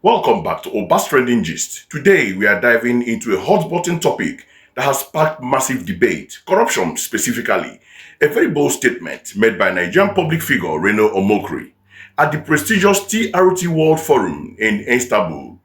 Welcome back to Obas Trending Gist. Today we are diving into a hot button topic that has sparked massive debate, corruption specifically. A very bold statement made by Nigerian public figure Reno Omokri at the prestigious TRT World Forum in Istanbul.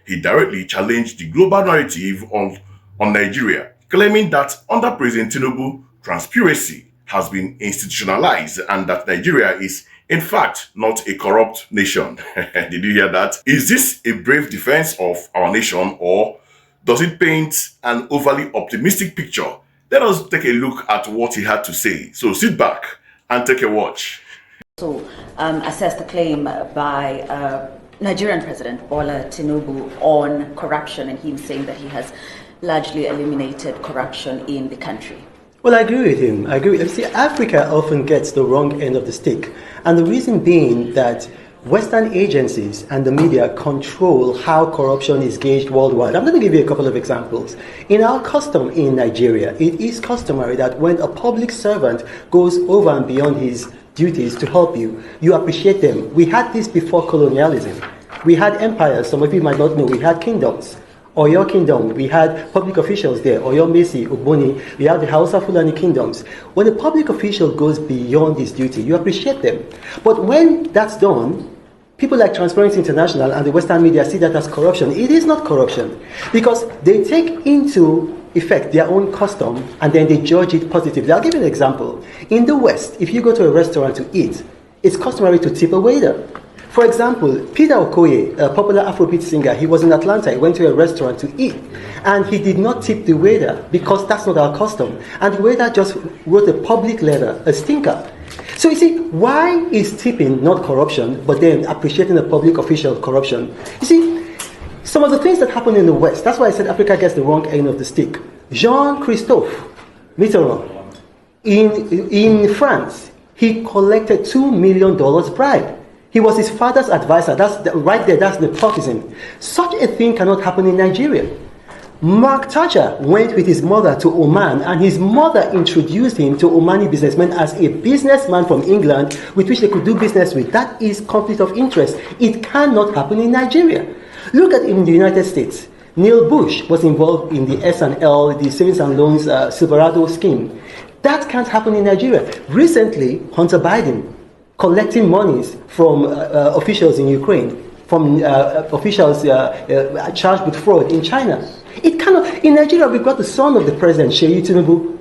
He directly challenged the global narrative on Nigeria, claiming that under President Tinubu, transparency has been institutionalized and that Nigeria is, in fact, not a corrupt nation. Did you hear that? Is this a brave defense of our nation, or does it paint an overly optimistic picture? Let us take a look at what he had to say. So sit back and take a watch. Assess the claim by Nigerian President Tinubu on corruption, and him saying that he has largely eliminated corruption in the country. Well, I agree with him. I agree. See, Africa often gets the wrong end of the stick. And the reason being that Western agencies and the media control how corruption is gauged worldwide. I'm going to give you a couple of examples. In our custom in Nigeria, it is customary that when a public servant goes over and beyond his duties to help you, you appreciate them. We had this before colonialism. We had empires. Some of you might not know. We had kingdoms. Oyo Kingdom, we had public officials there, Oyo Mesi, Ogboni, we have the Hausa Fulani kingdoms. When a public official goes beyond his duty, you appreciate them. But when that's done, people like Transparency International and the Western media see that as corruption. It is not corruption, because they take into effect their own custom and then they judge it positively. I'll give you an example. In the West, if you go to a restaurant to eat, it's customary to tip a waiter. For example, Peter Okoye, a popular Afrobeat singer, he was in Atlanta. He went to a restaurant to eat, and he did not tip the waiter because that's not our custom. And the waiter just wrote a public letter, a stinker. So you see, why is tipping not corruption, but then appreciating a public official corruption? You see, some of the things that happen in the West, that's why I said Africa gets the wrong end of the stick. Jean-Christophe Mitterrand, in France, he collected $2 million bribe. He was his father's advisor. Right there, that's nepotism. Such a thing cannot happen in Nigeria. Thatcher went with his mother to Oman, and his mother introduced him to Omani businessmen as a businessman from England with which they could do business with. That is conflict of interest. It cannot happen in Nigeria. Look at in the United States. Neil Bush was involved in the S&L, the Savings and Loans Silverado scheme. That can't happen in Nigeria. Recently, Hunter Biden collecting monies from officials in Ukraine, from officials charged with fraud in China. It cannot. In Nigeria, we've got the son of the president, Sheyi Tinubu.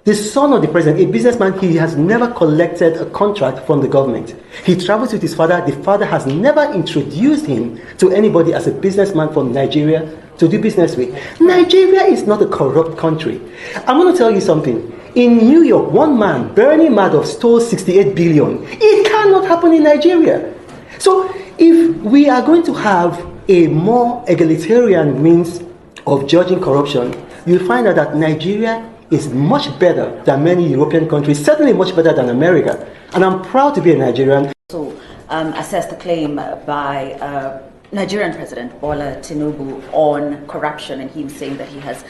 The son of the president, a businessman, he has never collected a contract from the government. He travels with his father. The father has never introduced him to anybody as a businessman from Nigeria to do business with. Nigeria is not a corrupt country. I'm going to tell you something. In New York, one man, Bernie Madoff, stole 68 billion. It cannot happen in Nigeria. So if we are going to have a more egalitarian means of judging corruption, you'll find out that Nigeria is much better than many European countries, certainly much better than America. And I'm proud to be a Nigerian. Assess the claim by Nigerian President Tinubu on corruption, and him saying that he has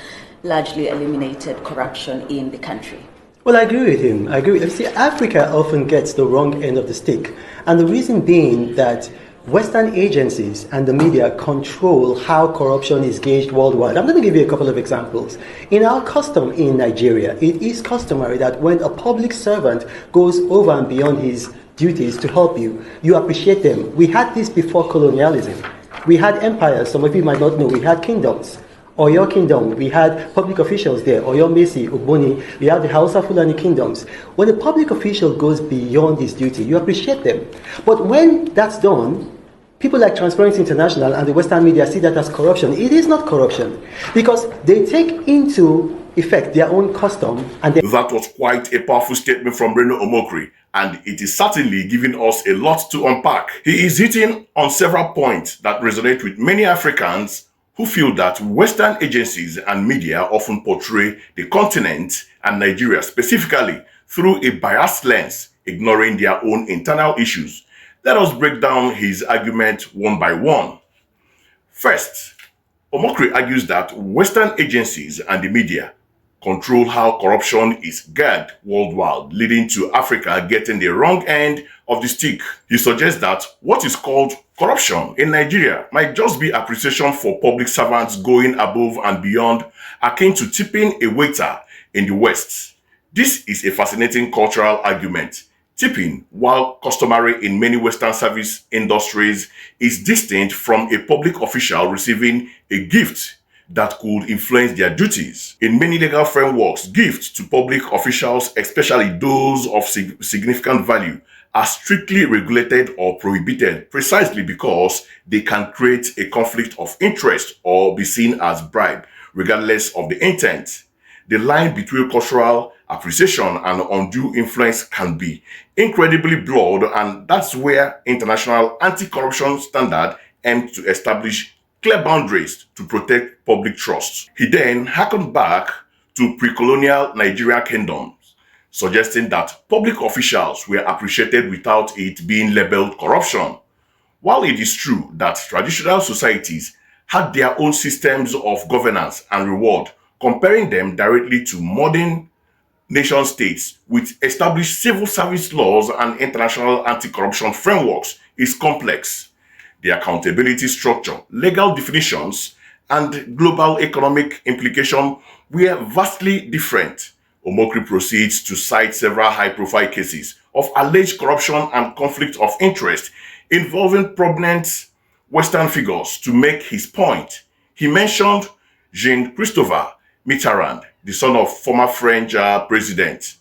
largely eliminated corruption in the country. Well, I agree with him. I agree. See, Africa often gets the wrong end of the stick. And the reason being that Western agencies and the media control how corruption is gauged worldwide. I'm going to give you a couple of examples. In our custom in Nigeria, it is customary that when a public servant goes over and beyond his duties to help you, you appreciate them. We had this before colonialism. We had empires. Some of you might not know. We had kingdoms. Oyo Kingdom, we had public officials there, Oyo Mesi, Ogboni, we have the Hausa Fulani kingdoms. When a public official goes beyond his duty, you appreciate them. But when that's done, people like Transparency International and the Western media see that as corruption. It is not corruption, because they take into effect their own custom. And that was quite a powerful statement from Reno Omokri, and it is certainly giving us a lot to unpack. He is hitting on several points that resonate with many Africans who feel that Western agencies and media often portray the continent and Nigeria specifically through a biased lens, ignoring their own internal issues. Let us break down his argument one by one. First, Omokri argues that Western agencies and the media control how corruption is gagged worldwide, leading to Africa getting the wrong end of the stick. He suggests that what is called corruption in Nigeria might just be appreciation for public servants going above and beyond, akin to tipping a waiter in the West. This is a fascinating cultural argument. Tipping, while customary in many Western service industries, is distinct from a public official receiving a gift that could influence their duties. In many legal frameworks, gifts to public officials, especially those of significant value, are strictly regulated or prohibited precisely because they can create a conflict of interest or be seen as bribe, regardless of the intent. The line between cultural appreciation and undue influence can be incredibly blurred, and that's where international anti-corruption standards aim to establish clear boundaries to protect public trust. He then harkened back to pre-colonial Nigerian kingdoms, suggesting that public officials were appreciated without it being labeled corruption. While it is true that traditional societies had their own systems of governance and reward, comparing them directly to modern nation states with established civil service laws and international anti-corruption frameworks is complex. The accountability structure, legal definitions, and global economic implications were vastly different. Omokri proceeds to cite several high-profile cases of alleged corruption and conflict of interest involving prominent Western figures to make his point. He mentioned Jean-Christophe Mitterrand, the son of former French president,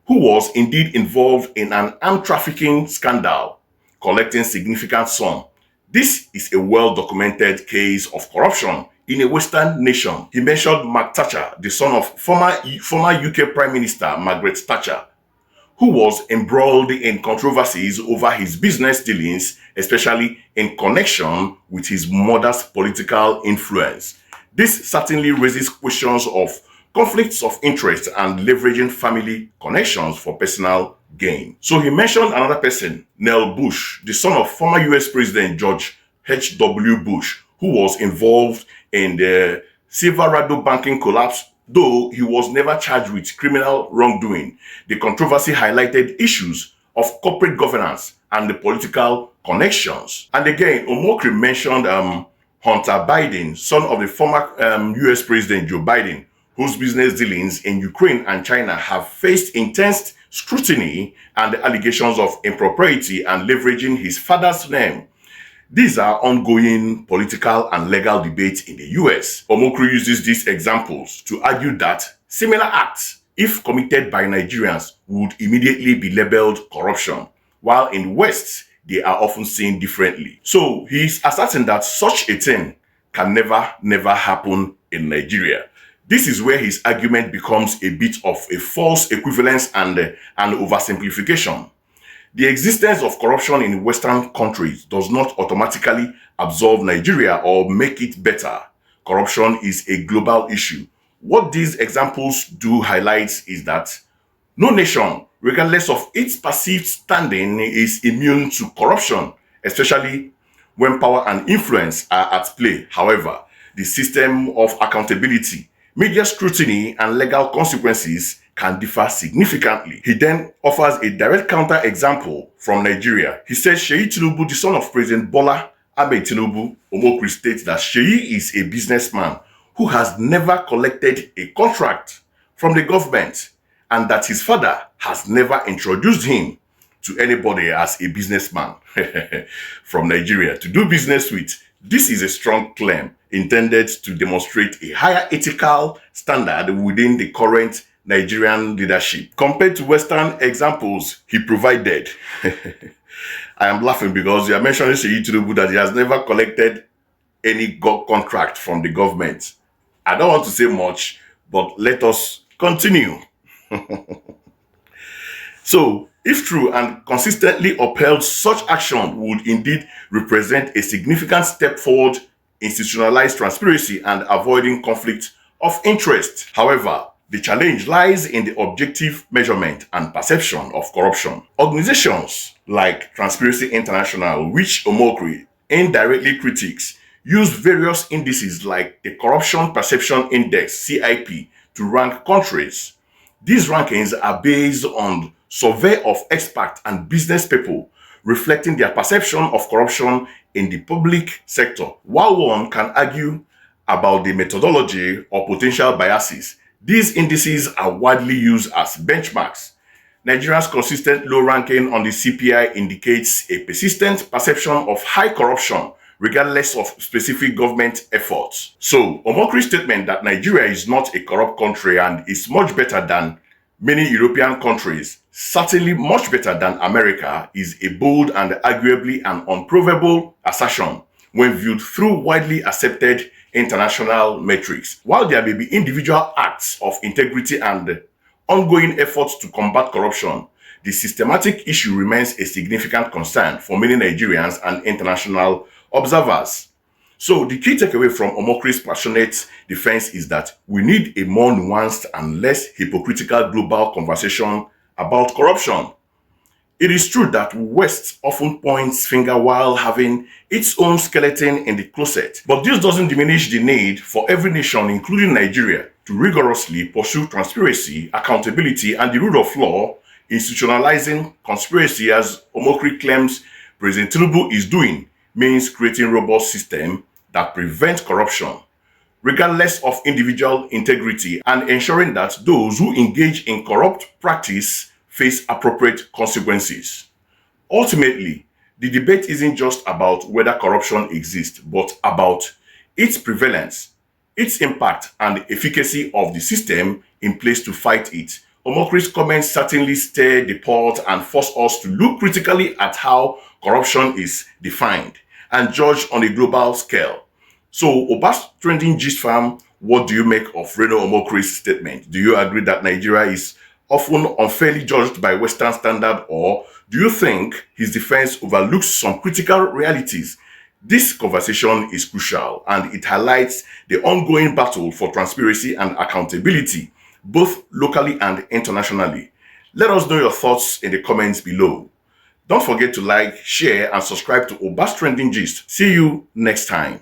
who was indeed involved in an arms trafficking scandal, collecting significant sums. This is a well-documented case of corruption in a Western nation. He mentioned Thatcher, the son of former UK Prime Minister Margaret Thatcher, who was embroiled in controversies over his business dealings, especially in connection with his mother's political influence. This certainly raises questions of conflicts of interest and leveraging family connections for personal gain. So he mentioned another person, Neil Bush, the son of former US President George H.W. Bush, who was involved in the Silverado banking collapse, though he was never charged with criminal wrongdoing. The controversy highlighted issues of corporate governance and the political connections. And again, Omokri mentioned Hunter Biden, son of the former US President Joe Biden, whose business dealings in Ukraine and China have faced intense scrutiny and the allegations of impropriety and leveraging his father's name. These are ongoing political and legal debates in the US. Omokri uses these examples to argue that similar acts, if committed by Nigerians, would immediately be labeled corruption, while in the West, they are often seen differently. So he's asserting that such a thing can never happen in Nigeria. This is where his argument becomes a bit of a false equivalence and an oversimplification. The existence of corruption in Western countries does not automatically absolve Nigeria or make it better. Corruption is a global issue. What these examples do highlight is that no nation, regardless of its perceived standing, is immune to corruption, especially when power and influence are at play. However, the system of accountability, media scrutiny, and legal consequences can differ significantly. He then offers a direct counter-example from Nigeria. He says Sheyi Tinubu, the son of President Bola Ahmed Tinubu, Omokri states that Sheyi is a businessman who has never collected a contract from the government and that his father has never introduced him to anybody as a businessman from Nigeria to do business with. This is a strong claim intended to demonstrate a higher ethical standard within the current Nigerian leadership. Compared to Western examples he provided, I am laughing because you are mentioning Sheyi Tinubu that he has never collected any contract from the government. I don't want to say much, but let us continue. So, if true and consistently upheld, such action would indeed represent a significant step forward, institutionalized transparency and avoiding conflict of interest. However, the challenge lies in the objective measurement and perception of corruption. Organizations like Transparency International, which Omokri indirectly critiques, use various indices like the Corruption Perception Index, CIP, to rank countries. These rankings are based on survey of experts and business people reflecting their perception of corruption in the public sector. While one can argue about the methodology or potential biases, these indices are widely used as benchmarks. Nigeria's consistent low ranking on the CPI indicates a persistent perception of high corruption regardless of specific government efforts. So, Omokri's statement that Nigeria is not a corrupt country and is much better than many European countries, certainly much better than America, is a bold and arguably an unprovable assertion when viewed through widely accepted international metrics. While there may be individual acts of integrity and ongoing efforts to combat corruption, the systematic issue remains a significant concern for many Nigerians and international observers. So the key takeaway from Omokri's passionate defense is that we need a more nuanced and less hypocritical global conversation about corruption. It is true that West often points finger while having its own skeleton in the closet, but this doesn't diminish the need for every nation, including Nigeria, to rigorously pursue transparency, accountability, and the rule of law. Institutionalizing conspiracy, as Omokri claims President Tinubu is doing, means creating a robust system that prevents corruption, regardless of individual integrity, and ensuring that those who engage in corrupt practice face appropriate consequences. Ultimately, the debate isn't just about whether corruption exists, but about its prevalence, its impact, and the efficacy of the system in place to fight it. Omokri's comments certainly stir the pot and force us to look critically at how corruption is defined and judged on a global scale. So, Obas Trending Gist fam, what do you make of Reno Omokri's statement? Do you agree that Nigeria is often unfairly judged by Western standard, or do you think his defense overlooks some critical realities? This conversation is crucial and it highlights the ongoing battle for transparency and accountability, both locally and internationally. Let us know your thoughts in the comments below. Don't forget to like, share, and subscribe to Obas Trending Gist. See you next time.